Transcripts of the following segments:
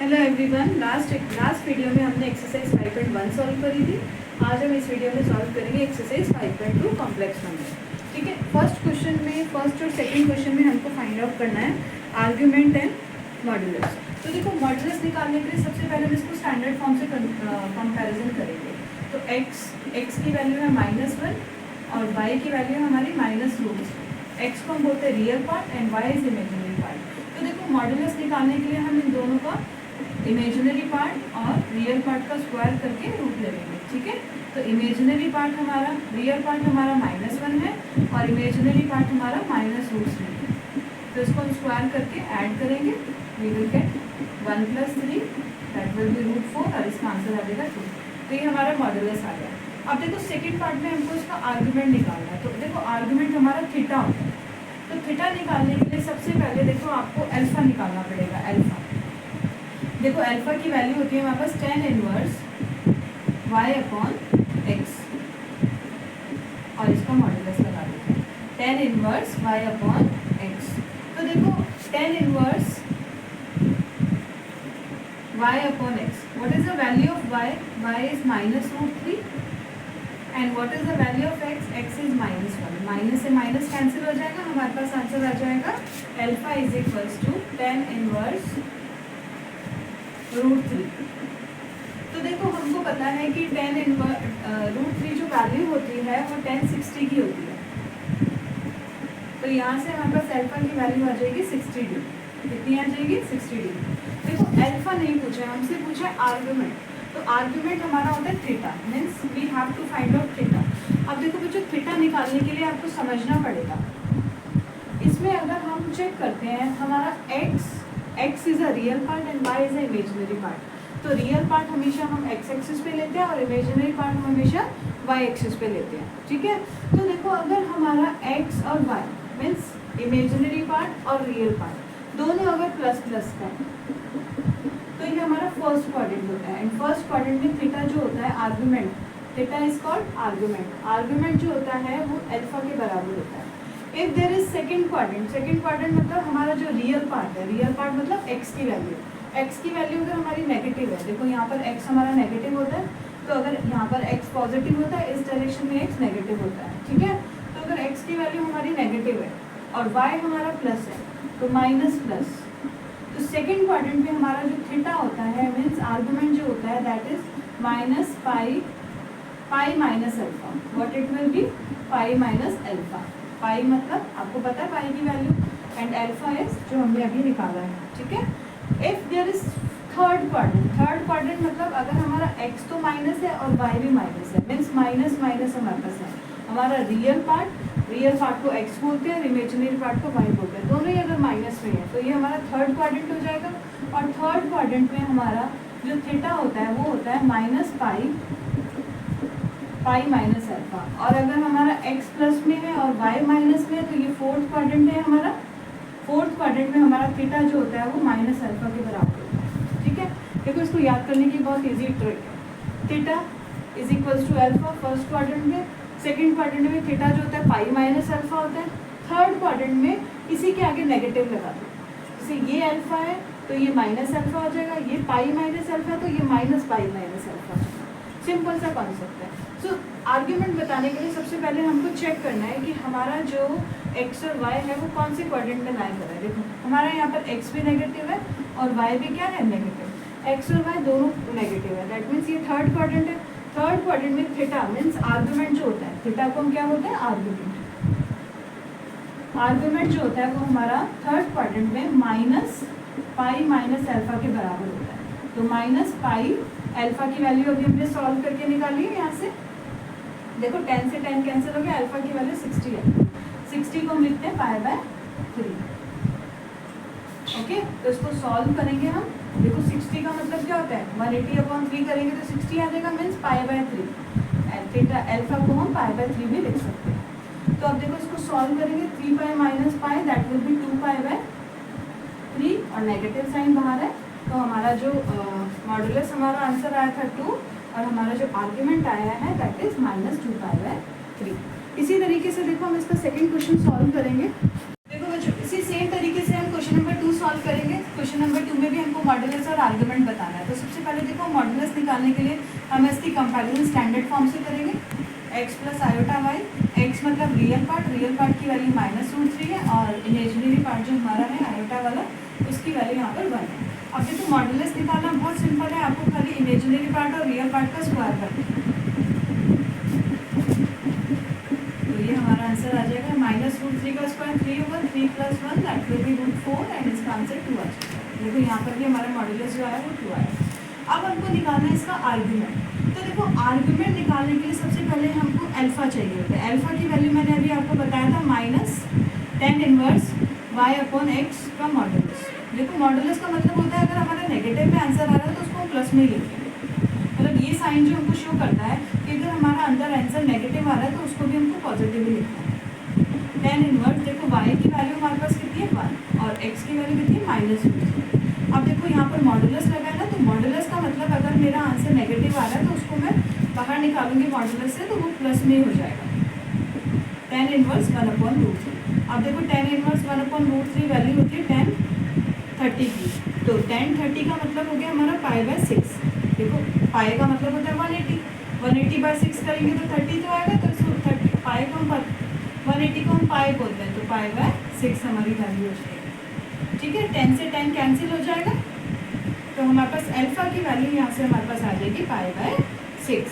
Hello everyone, last video में हमने exercise 5.1 solve करी थी। आज हम इस वीडियो में सॉल्व करेंगे एक्सरसाइज 5.2 कॉम्प्लेक्स नंबर। ठीक है, फर्स्ट और सेकंड क्वेश्चन में हमको फाइंड आउट करना है आर्ग्यूमेंट एंड मॉड्यूलस। तो देखो, मॉड्यूलस निकालने के लिए सबसे पहले हम इसको स्टैंडर्ड फॉर्म से कंपैरिजन करेंगे। तो x की वैल्यू है -1 और y की वैल्यू है हमारी -√। x को हम बोलते हैं real part and y is imaginary part. तो देखो, मॉड्यूलस निकालने के लिए हम इन दोनों का इमेजिनरी पार्ट और रियल पार्ट का स्क्वायर करके रूट ले लेंगे। ठीक है, तो इमेजिनरी पार्ट हमारा, रियल पार्ट हमारा -1 है और इमेजिनरी पार्ट हमारा -√3 है। तो इसको हम स्क्वायर करके ऐड करेंगे, we will get 1 + 3 that will be √4 और इसका आंसर आ जाएगा 2। तो ये हमारा मॉड्यूलस आ गया। अब देखो, सेकेंड पार्ट में हमको इसका आर्ग्यूमेंट निकालना है। तो देखो, आर्ग्यूमेंट हमारा थीटा होता है। तो थीटा निकालने के लिए सबसे पहले देखो आपको अल्फा निकालना पड़ेगा। अल्फा देखो, अल्फा की वैल्यू होती है हमारे पास tan इनवर्स y/x और इसका मॉड्यूलस लगा देते हैं tan इनवर्स y/x। तो देखो, tan inverse y/x, what is the value of y? y is -√3 and what is the value of x? x is -1। Minus से माइनस कैंसिल हो जाएगा, हमारे पास आंसर आ जाएगा alpha is equals to tan inverse √3। तो देखो, हमको पता है कि tan इनवर्स √3 जो वैल्यू होती है वो tan 60 की होती है। तो यहाँ से हमारे पास अल्फा की वैल्यू आ जाएगी 60 डी। कितनी आ जाएगी? 60 डी। देखो, अल्फा नहीं पूछा है हमसे, पूछा है आर्ग्यूमेंट। तो आर्ग्यूमेंट हमारा होता है theta, means we have to find out theta. अब देखो बच्चों, थीटा निकालने के लिए आपको समझना पड़ेगा। इसमें अगर हम चेक करते हैं, हमारा x is a real part and y is a imaginary part. तो रियल पार्ट हमेशा हम x एक्सिस पे लेते हैं और इमेजिनरी पार्ट हम हमेशा y एक्सिस पे लेते हैं। ठीक है, तो देखो, अगर हमारा x और y मीन्स इमेजिनरी पार्ट और रियल पार्ट दोनों अगर प्लस प्लस का है तो ये हमारा फर्स्ट क्वाड्रेंट होता है। एंड फर्स्ट क्वाड्रेंट में थीटा जो होता है argument, theta is called argument. Argument जो होता है वो अल्फा के बराबर होता है। If there is second quadrant मतलब हमारा जो रियल पार्ट है, रियल पार्ट मतलब x की वैल्यू अगर हमारी नेगेटिव है, देखो यहाँ पर x हमारा नेगेटिव होता है, तो अगर यहाँ पर x पॉजिटिव होता है, इस डायरेक्शन में x नेगेटिव होता है। ठीक है, तो अगर x की वैल्यू हमारी नेगेटिव है और y हमारा प्लस है तो माइनस प्लस। तो सेकेंड क्वाड्रेंट में हमारा जो थीटा होता है मीन्स आर्ग्यूमेंट जो होता है that is -pi minus alpha. What it will be? Pi minus alpha. Pi मतलब आपको पता है पाई की वैल्यू, एंड अल्फा इज जो हमने अभी निकाला है। ठीक है, if there is third quadrant मतलब अगर हमारा x तो माइनस है और y भी माइनस है, मीन्स माइनस माइनस हमारे पास है। हमारा रियल पार्ट को x बोलते हैं, इमेजिनरी पार्ट को y बोलते हैं। दोनों ही अगर माइनस में है तो ये हमारा थर्ड क्वाड्रेंट हो जाएगा। और थर्ड क्वाड्रेंट में हमारा जो थीटा होता है वो होता है पाई माइनस अल्फा। और अगर हमारा x प्लस में है और y माइनस में है तो ये फोर्थ क्वाड्रेंट है हमारा। फोर्थ क्वाड्रेंट में हमारा थीटा जो होता है वो माइनस अल्फा के बराबर होता है। ठीक है, देखो इसको याद करने की बहुत इजी ट्रिक है। Theta is equals to alpha first quadrant में, सेकेंड क्वाड्रेंट में थीटा जो होता है पाई माइनस अल्फा होता है, थर्ड क्वाड्रेंट में इसी के आगे नेगेटिव लगा दो। जैसे ये अल्फा है तो ये माइनस अल्फा हो जाएगा, ये पाई माइनस अल्फा तो ये माइनस पाई माइनस अल्फा हो जाएगा। सिंपल सा कॉन्सेप्ट है। सो आर्ग्यूमेंट बताने के लिए सबसे पहले हमको चेक करना है कि हमारा जो x और y है वो कौन से क्वाड्रेंट में लाई कर रहा है। देखो, हमारा यहाँ पर x भी नेगेटिव है और y भी क्या है? नेगेटिव। x और y दोनों नेगेटिव है, दैट मीन्स ये थर्ड क्वाड्रेंट है। थर्ड क्वाड्रेंट में थीटा मीन्स आर्ग्यूमेंट जो होता है, थीटा को हम क्या बोलते हैं? आर्ग्यूमेंट जो होता है वो हमारा थर्ड क्वाड्रेंट में -पाई माइनस अल्फा के बराबर होता है। तो -पाई अल्फा की वैल्यू अभी हमने सॉल्व करके निकाली है। यहाँ से देखो 10 से 10 कैंसिल हो गया, अल्फा की वैल्यू 60 है। 60 को हम लिखते हैं पाई/3। ओके, तो इसको सॉल्व करेंगे हम। देखो 60 का मतलब क्या होता है? 180/3 करेंगे तो 60 आ जाएगा, मीन्स पाई/3। थीटा अल्फा को हम पाई/3 भी लिख सकते हैं। तो अब देखो इसको सॉल्व करेंगे, 3 minus pi that will B 2 और नेगेटिव साइन बाहर है। तो हमारा जो मॉड्यूलस हमारा आंसर आया था 2 और हमारा जो आर्ग्यूमेंट आया है दैट इज -2 इसी तरीके से देखो हम इसका सेकंड क्वेश्चन सॉल्व करेंगे। देखो बच्चों, इसी सेम तरीके से हम क्वेश्चन नंबर 2 सॉल्व करेंगे। क्वेश्चन नंबर 2 में भी हमको मॉडुलस और आर्गुमेंट बताना है। तो सबसे पहले देखो मॉडुलस निकालने के लिए हम इसकी कंपैरिजन स्टैंडर्ड फॉर्म से करेंगे। x plus iota y, x मतलब रियल पार्ट की वैल्यू -√3 है और इमेजिनरी पार्ट जो हमारा है आयोटा वाला उसकी वैल्यू यहाँ पर 1 है। अब देखो मॉडुलस निकालना बहुत सिंपल है, आपको खाली इमेजिनरी पार्ट और रियल पार्ट का स्क्वायर करना है। तो ये हमारा आंसर आ जाएगा -√3 का स्क्वायर 3 होगा, 3 + 1 दैट विल बी √4 एंड इसका आंसर 2 आ जाएगा। देखो यहाँ पर भी हमारा मॉडुलस जो आया वो 2 आया। अब हमको निकालना है इसका आर्गुमेंट। तो देखो आर्गुमेंट निकालने के लिए सबसे पहले हमको अल्फा चाहिए होता है। अल्फा की वैल्यू मैंने अभी आपको बताया था -tan इनवर्स y/x का मॉडुलस। देखो मॉडुलस का मतलब होता है अगर हमारा नेगेटिव में आंसर आ रहा है तो उसको हम प्लस में ही लिखेंगे। मतलब ये साइन जो हमको शो करता है कि अगर हमारा अंदर आंसर नेगेटिव आ रहा है तो उसको भी हमको पॉजिटिव ही लिखना है। tan इनवर्स देखो y की वैल्यू हमारे पास कितनी है 1 और x की वैल्यू कितनी है -2। अब देखो यहाँ पर मॉडुलस लगा है ना, तो मॉडुलस का मतलब अगर मेरा आंसर नेगेटिव आ रहा है तो उसको मैं बाहर निकालूंगी मॉडुलस से तो वो प्लस में ही हो जाएगा। tan inverse 1/√3। अब देखो tan इनवर्स 1/√3 वैल्यू होती है tan 30 की। तो tan 30 का मतलब हो गया हमारा π/6। देखो पाई का मतलब होता है 180/6 करेंगे तो 30 तो आएगा। तो इसको 30 पाई को हम 180 को हम पाई बोलते हैं तो π/6 हमारी वैल्यू हो जाएगी। ठीक है, 10 से 10 कैंसिल हो जाएगा तो हमारे पास अल्फा की वैल्यू यहाँ से हमारे पास आ जाएगी π/6।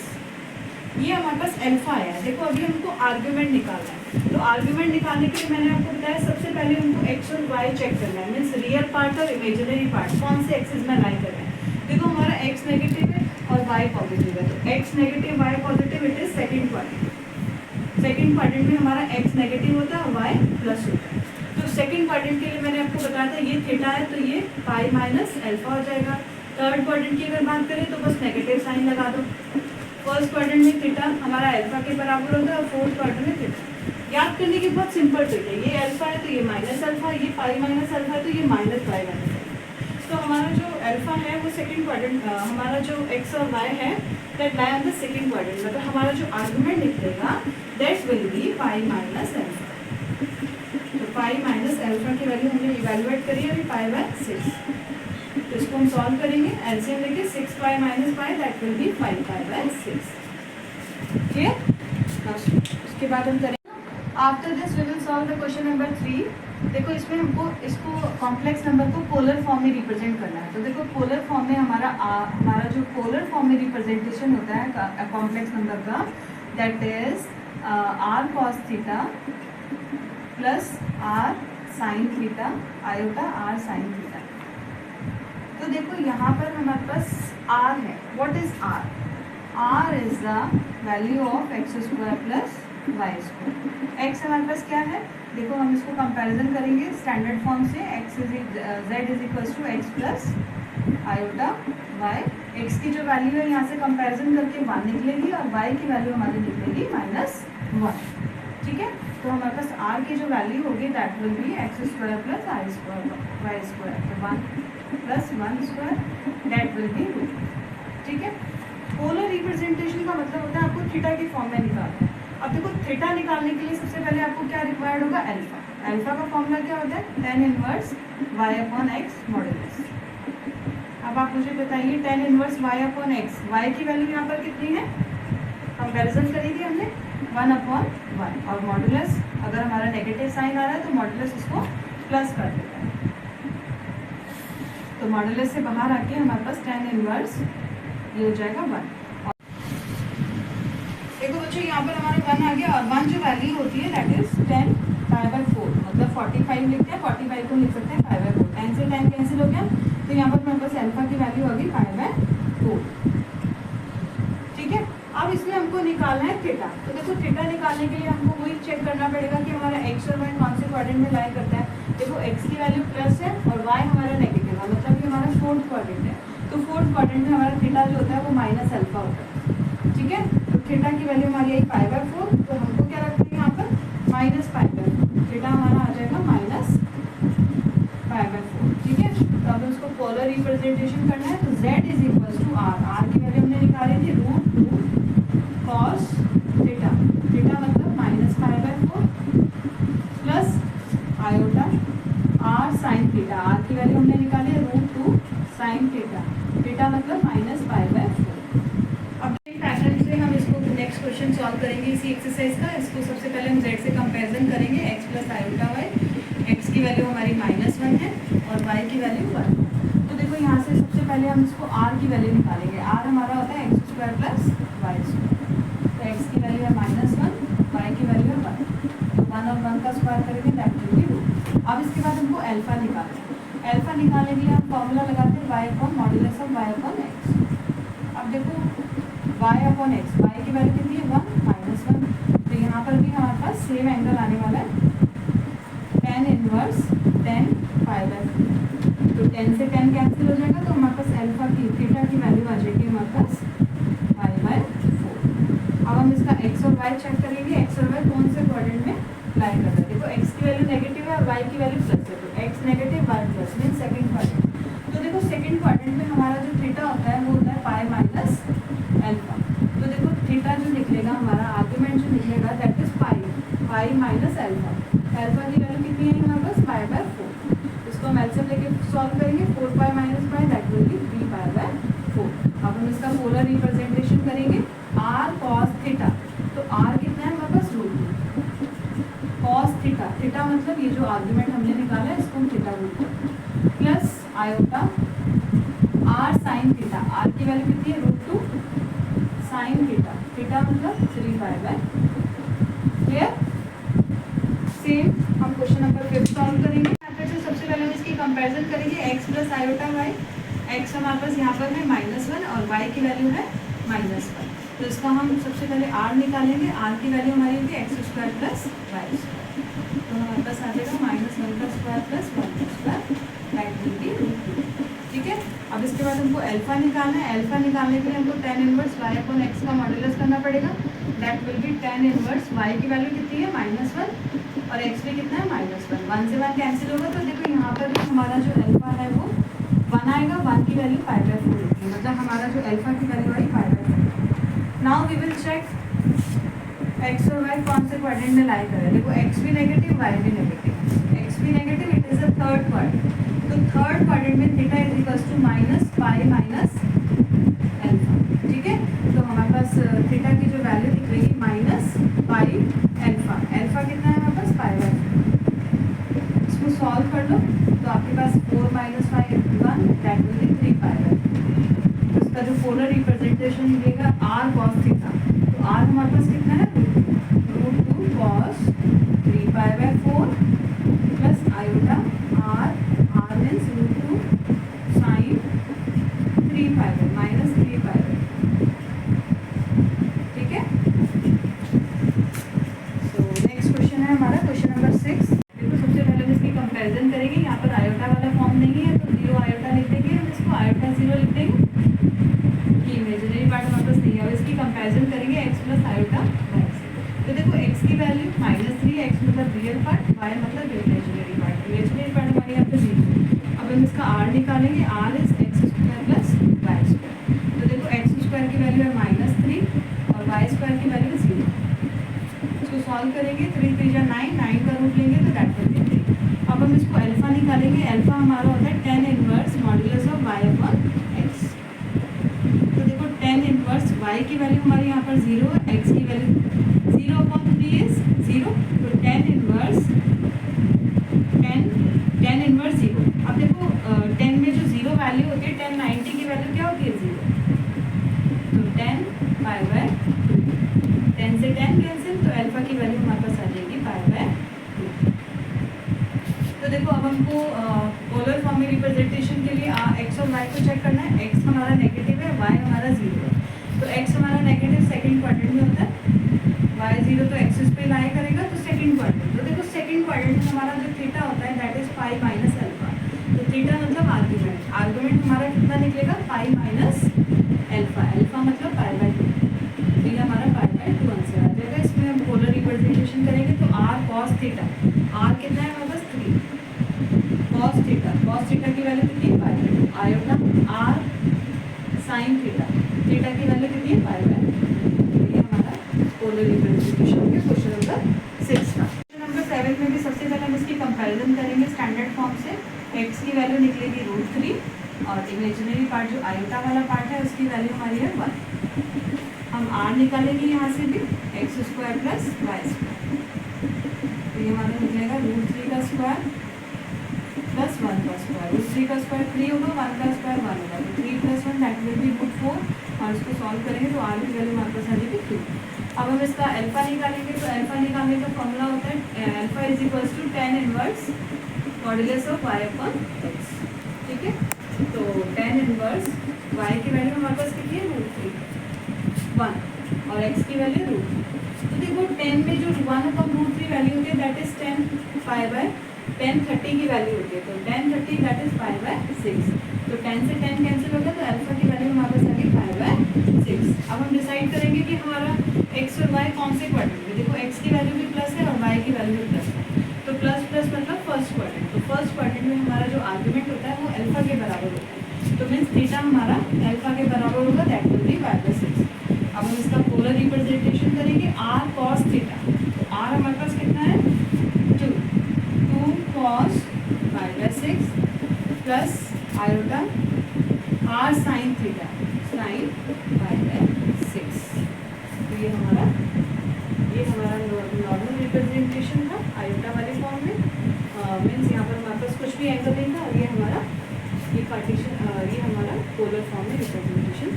ये हमारे पास अल्फा आया है। देखो अभी हमको आर्गुमेंट निकालना है। तो आर्गुमेंट निकालने के लिए मैंने आपको बताया सबसे पहले हमको x और y चेक करना है, मीन्स रियल पार्ट और इमेजिनरी पार्ट कौन से एक्सिस में लाई कर रहे हैं। देखो हमारा x नेगेटिव है और y पॉजिटिव है, तो x negative y positive it is second quadrant. Second quadrant में हमारा x नेगेटिव होता है और y प्लस होता है। तो सेकंड क्वाड्रेंट के लिए मैंने आपको बताया था ये थीटा है तो ये पाई माइनस अल्फा हो जाएगा। थर्ड क्वाड्रेंट की अगर बात करें तो बस नेगेटिव साइन लगा दो। फर्स्ट क्वाड्रेंट में थीटा हमारा अल्फा के बराबर होता है और फोर्थ क्वाड्रेंट में थीटा। याद करने की बहुत सिंपल ट्रिक है, ये अल्फा है तो ये माइनस अल्फा, ये पाई माइनस अल्फा है तो ये माइनस पाई माइनस अल्फा। तो हमारा जो अल्फा है वो सेकंड क्वाड्रेंट, हमारा जो एक्स और वाई है that lie on the second quadrant. मतलब हमारा जो आर्गुमेंट निकलेगा that will be pi minus alpha. तो पाई माइनस अल्फा की वैल्यू हमने इवेलुएट करी है अभी π/6। तो इसको हम सॉल्व करेंगे, एलसीएम लेके 6 pi minus pi that will be 5 π/6। Clear. उसके बाद हम करेंगे after this we will solve the question number 3। देखो इसमें हमको इसको कॉम्प्लेक्स नंबर को पोलर फॉर्म में रिप्रेजेंट करना है। तो देखो पोलर फॉर्म में हमारा जो पोलर फॉर्म में रिप्रेजेंटेशन होता है कॉम्प्लेक्स नंबर का that is r cos theta plus r sin theta iota r sin theta. तो देखो यहाँ पर हमारे पास r है। What is r? r is the value of x² plus y²। x हमारे पास क्या है, देखो हम इसको कंपैरिजन करेंगे स्टैंडर्ड फॉर्म से। z is equal to x plus iota y। x की जो वैल्यू है यहाँ से कंपैरिजन करके 1 निकलेगी और y की वैल्यू हमारी निकलेगी -1। ठीक है, तो हमारे पास r की जो वैल्यू होगी that will B x² plus y²। तो 1 प्लस 1² दैट विल बी 2। ठीक है, पोलर रिप्रेजेंटेशन का मतलब होता है आपको थीटा की फॉर्म में निकालना है। अब देखो थीटा निकालने के लिए सबसे पहले आपको क्या रिक्वायर्ड होगा, अल्फा। अल्फा का फॉर्मूला क्या होता है, tan इनवर्स y/x मॉडुलस। अब आप मुझे बताइए tan इनवर्स y/x, y की वैल्यू यहाँ पर कितनी है, कंपैरिजन करी थी हमने 1/1 और मॉडुलस अगर हमारा नेगेटिव साइन आ रहा है तो मॉडुलस इसको प्लस कर देता है। तो मॉडुलस से बाहर आके हमारे पास tan इनवर्स ये हो जाएगा 1। देखो बच्चों यहाँ पर हमारा 1 आ गया और 1 जो वैल्यू होती है दैट इज 10 π/4। मतलब 45 लिखते हैं, 45 को लिख सकते हैं π/4। 10 से 10 कैंसिल हो गया तो यहाँ पर हमारे पास अल्फा की वैल्यू होगी π/4। ठीक है, अब इसमें हमको निकालना है थीटा। तो देखो थीटा निकालने के लिए हमको वही चेक करना पड़ेगा कि हमारा x और y कौन से क्वाड्रेंट में लाई करता है। देखो x की वैल्यू प्लस है और y हमारा नेगेटिव है, मतलब कि हमारा फोर्थ क्वाड्रेंट है। तो फोर्थ क्वाड्रेंट में हमारा थीटा जो होता है वो माइनस अल्फा होता है। ठीक है, तो थीटा की वैल्यू हमारी आई π/4। तो हमको क्या रखना है यहाँ पर -π/4। थीटा हमारा आ जाएगा -π/4। ठीक है, तो अब उसको पोलर रिप्रेजेंटेशन करना है। तो z is equal to r। r की वैल्यू हमने निकाली थी √2 cos थीटा। थीटा मतलब -π/4 plus iota r sin theta. r की वैल्यू हमने निकाली है साइन थीटा, थीटा मतलब माइनस पाई बाय 4। अब पैटर्न से हम इसको नेक्स्ट क्वेश्चन सॉल्व करेंगे इसी एक्सरसाइज का। इसको सबसे पहले हम z से कंपैरिजन करेंगे, x plus iota y। x की वैल्यू हमारी -1 है और y की वैल्यू 1। तो देखो यहाँ से सबसे पहले हम इसको r की वैल्यू निकालेंगे। r हमारा होता है x² प्लस y²। तो x की वैल्यू है -1, y की वैल्यू है 1। तो 1 और 1 का स्क्वायर करेंगे, दैट विल बी रूट। अब इसके बाद हमको अल्फा निकालना है। अल्फा निकालने के लिए हम फॉर्मूला लगाते हैं y upon modulus of y upon x। अब देखो y अपॉन x, y की वैल्यू कितनी है 1 -1। तो यहाँ पर भी हमारे पास सेम एंगल आने वाला है, tan inverse tan pi by 4। तो 10 से 10 कैंसिल हो जाएगा, तो हमारे पास अल्फा की थीटा की वैल्यू आ जाएगी हमारे पास पाई बाय 4। अब हम इसका x और y चेक करेंगे, x और y कौन से क्वाड्रेंट में लाई कर रहा है। देखो x की वैल्यू नेगेटिव है और y की वैल्यू प्लस है, तो x negative y plus mean second quadrant. तो देखो सेकंड क्वाड्रेंट में हमारा जो थीटा होता है वो होता है पाई माइनस अल्फा। तो देखो थीटा जो निकलेगा हमारा आर्गुमेंट जो निकलेगा that is pi minus alpha. Alpha की वैल्यू कितनी है हमारे पास पाई बाय 4। इसको हम एलसीएम लेके सॉल्व करेंगे, 4 पाई minus pi that will B 3 pi by 4। अब हम इसका पोलर रिप्रेजेंटेशन करेंगे r cos थीटा। तो r कितना है हमारे पास √2 cos थीटा, थीटा मतलब ये जो आर्गुमेंट हमने निकाला है इसको हम थीटा बोलते हैं, plus iota r sin theta. r की वैल्यू कितनी है √2 sin थीटा, थीटा मतलब 3 पाई बाय। क्लियर? सेम हम क्वेश्चन नंबर 5 सॉल्व करेंगे। यहाँ पर जो सबसे पहले हम इसकी कंपैरिजन करेंगे x plus iota y। x हमारे पास यहाँ पर है -1 और y की वैल्यू है -1। तो इसका हम सबसे पहले r निकालेंगे, r की वैल्यू हमारी होगी x² प्लस y²। तो हमारे पास आ जाएगा -1 का स्क्वायर प्लस 1 का स्क्वायर दैट विल बी √2। ठीक है। अब इसके बाद हमको अल्फा निकालना है। अल्फा निकालने के लिए हमको tan inverse y upon x का मॉड्यूलस करना पड़ेगा, that will B tan inverse y की वैल्यू कितनी है -1 और x भी कितना है -1। 1 से 1 कैंसिल होगा, तो देखो यहाँ पर भी हमारा जो अल्फा है वो 1 आएगा, 1 की वैल्यू पाई बाय 4 होगी, मतलब हमारा जो अल्फा की वैल्यू आई pi by 4। Now we will check x और y कौन से क्वाड्रेंट में लाई करें। देखो x भी नेगेटिव y भी नेगेटिव, x भी negative, it is a third quadrant. तो थर्ड क्वाड्रेंट में theta is equals to minus pi minus alpha. ठीक है, तो हमारे पास थीटा की जो वैल्यू दिख रही है माइनस पाई अल्फा। अल्फा कितना है हमारे पास पाई बाय। इसको सॉल्व कर लो तो आपके पास 4 minus 5 1 that will B 3 pi by. तो इसका जो पोलर रिप्रेजेंटेशन मिलेगा r cos थीटा, तो r हमारे पास कितना है √2 cos 3 pi by 4 plus iota r means √2 sin 3 pi by minus 3 pi by. ठीक है। सो नेक्स्ट क्वेश्चन है हमारा क्वेश्चन नंबर 6। देखो सबसे पहले हम इसकी कंपैरिजन करेंगे। यहाँ पर आयोटा वाला फॉर्म नहीं है तो 0 आयोटा लिख देंगे, हम इसको आयोटा 0 लिख देंगे कि इमेजिनरी पार्ट हमारे पास नहीं है। अब इसकी कंपैरिजन करेंगे x प्लस आयोटा y से। तो देखो x की वैल्यू -3, x मतलब रियल पार्ट, y मतलब इमेजिनरी पार्ट। इमेजिनरी पार्ट हमारे यहाँ पे 0। अब हम इसका r निकालेंगे, r is x² plus y²। तो देखो x² की वैल्यू है -3 और y² की वैल्यू है 0। इसको सॉल्व करेंगे, 3 3 जा 9, 9 का रूट लेंगे तो दैट विल बी 3। अब हम इसको अल्फा निकालेंगे। अल्फा हमारा होता है tan inverse modulus of y upon x। तो देखो tan इनवर्स y की वैल्यू हमारी यहाँ पर 0 है, x की वैल्यू 0 अपॉन 3 इज 0। तो tan इनवर्स 0। अब देखो 10 में जो 0 वैल्यू होती है, tan 90 की वैल्यू क्या होती है 0। तो 10 पाई बाय 10 से 10 कैंसिल, तो अल्फा की वैल्यू हमारे पास आ जाएगी पाई बाय 2। तो देखो अब हमको पोलर फॉर्म में रिप्रेजेंटेशन के लिए x और y को चेक करना है। x हमारा नेगेटिव है, y हमारा 0 है। तो x हमारा नेगेटिव सेकंड क्वाड्रेंट में होता है, y 0 तो एक्सिस पे लाई करेगा तो सेकंड क्वाड्रेंट। तो देखो सेकंड क्वाड्रेंट में हमारा जो थीटा होता है that is pi minus alpha. तो थीटा मतलब आर्गुमेंट, आर्गुमेंट हमारा कितना निकलेगा पाई माइनस अल्फा। अल्फा मतलब पाई बाय 2, तो ये हमारा पाई बाय 2 आंसर आ जाएगा। इसमें हम पोलर रिप्रेजेंटेशन करेंगे तो r cos थीटा, r कितना है हमारे पास 3 cos थीटा की वैल्यू कितनी है pi by 2। Iota r sin theta, theta की वैल्यू कितनी है पाई बाय 2। ये हमारा पोलर रिप्रेजेंटेशन के क्वेश्चन नंबर 6 का। क्वेश्चन नंबर 7 में भी सबसे पहले हम इसकी कंपैरिजन करेंगे स्टैंडर्ड फॉर्म से। x की वैल्यू निकलेगी √3 और इमेजिनरी पार्ट जो आयोटा वाला पार्ट है उसकी वैल्यू हमारी है 1। हम आर निकालेंगे यहाँ से भी x square plus y square, तो ये हमारा निकलेगा √3 का स्क्वायर प्लस 1 का स्क्वायर। √3 का स्क्वायर 3 होगा, 1 का स्क्वायर 1 होगा, तो 3 + 1 दैट विल बी √4। और इसको सॉल्व करेंगे तो आर की वैल्यू हमारे पास आ जाएगी 2। अब हम इसका अल्फा निकालेंगे, तो अल्फा निकालने का फॉर्मूला होता है alpha = tan inverse modulus of y/x। ठीक है, तो tan इनवर्स y की वैल्यू हमारे पास कितनी है √3 1 और x की वैल्यू √3। तो देखो 10 में जो 1/√3 वैल्यू होती है दैट इज 10 10 30 की वैल्यू होती है, तो 10 30 दैट इज 5/6। तो 10 से 10 कैंसिल हो गया, तो अल्फा की वैल्यू हमारे पास आ गई 5/6। अब हम डिसाइड करेंगे कि हमारा x और y कौन से क्वाड्रेंट में, देखो x की वैल्यू भी प्लस है और y की वैल्यू भी प्लस है, तो प्लस प्लस मतलब फर्स्ट क्वाड्रेंट। तो फर्स्ट क्वाड्रेंट में हमारा जो आर्ग्यूमेंट होता है वो अल्फा के बराबर होता है, तो मीन्स थीटा हमारा अल्फा के बराबर होगा, दैट विल बी 5/6। अब हम इसका पोलर रिप्रेजेंटेशन करेंगे r cos थीटा, तो r हमारे पास कितना है 2 cos 5/6 plus iota r sin theta sin 5/6। तो ये हमारा नॉर्मल रिप्रेजेंटेशन था आयोटा वाले फॉर्म में, मीन्स यहाँ पर हमारे पास कुछ भी एंगल नहीं था, और ये हमारा ये हमारा पोलर फॉर्म में रिप्रेजेंटेशन।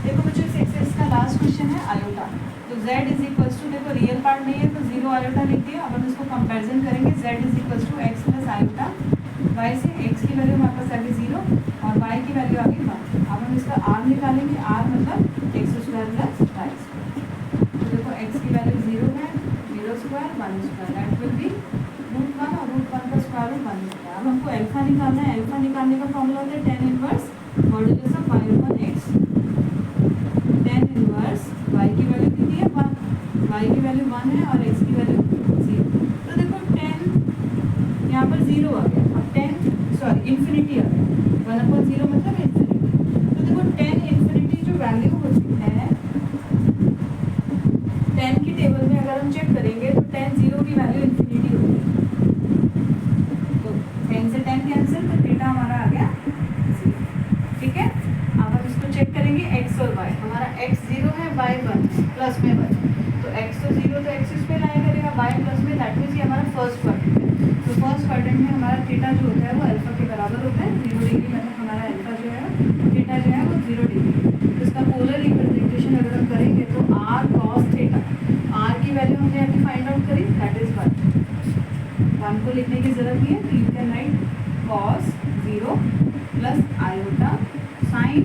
देखो बच्चों इस एक्सरसाइज का लास्ट क्वेश्चन है आयोटा। तो z = देखो रियल पार्ट नहीं है तो 0 आयोटा लिख दिया। अब हम इसको कंपैरिजन करेंगे, z = x + आयोटा y से, x की वैल्यू हमारे पास आ गई 0 और y की वैल्यू आ गई 1। अब हम इसका r निकालेंगे, r मतलब x² + y²। तो देखो x की वैल्यू 0 है, 0² 1² दैट विल बी √1 और √1 का स्क्वायर रूट 1 होता है। अब हमको अल्फा निकालना है, अल्फा निकालने का फॉर्मूला होता है tan inverse modulus of y/x। tan inverse y की वैल्यू कितनी है 1, y की वैल्यू 1 है और x की वैल्यू 0। तो देखो tan यहाँ पर 0 आ गया, अब tan इन्फिनिटी आ गया, 1/0 मतलब इन्फिनिटी। तो देखो tan इन्फिनिटी जो वैल्यू होती है tan की टेबल में अगर हम चेक करेंगे तो tan 0 की वैल्यू इन्फिनिटी होती है, तो 10 से 10 कैंसिल, तो थीटा हमारा आ गया 0। ठीक है, अब हम इसको चेक करेंगे x और y। हमारा x 0 है, y 1 है, प्लस में 1, तो x तो 0 तो x इस पे लाया करेगा, y प्लस में, दैट मीन्स ये हमारा फर्स्ट क्वाड्रेंट है। तो फर्स्ट क्वाड्रेंट में हमारा थीटा जो होता है वो अल्फा के बराबर होता है 0 डिग्री, मतलब हमारा अल्फा जो है थीटा जो है वो 0 डिग्री। तो इसका पोलर रिप्रेजेंटेशन अगर हम करेंगे तो r cos थीटा, r की वैल्यू हमने अभी फाइंड आउट करी दैट इज 1 को लिखने की जरूरत नहीं है, तो you can write cos 0 plus iota sin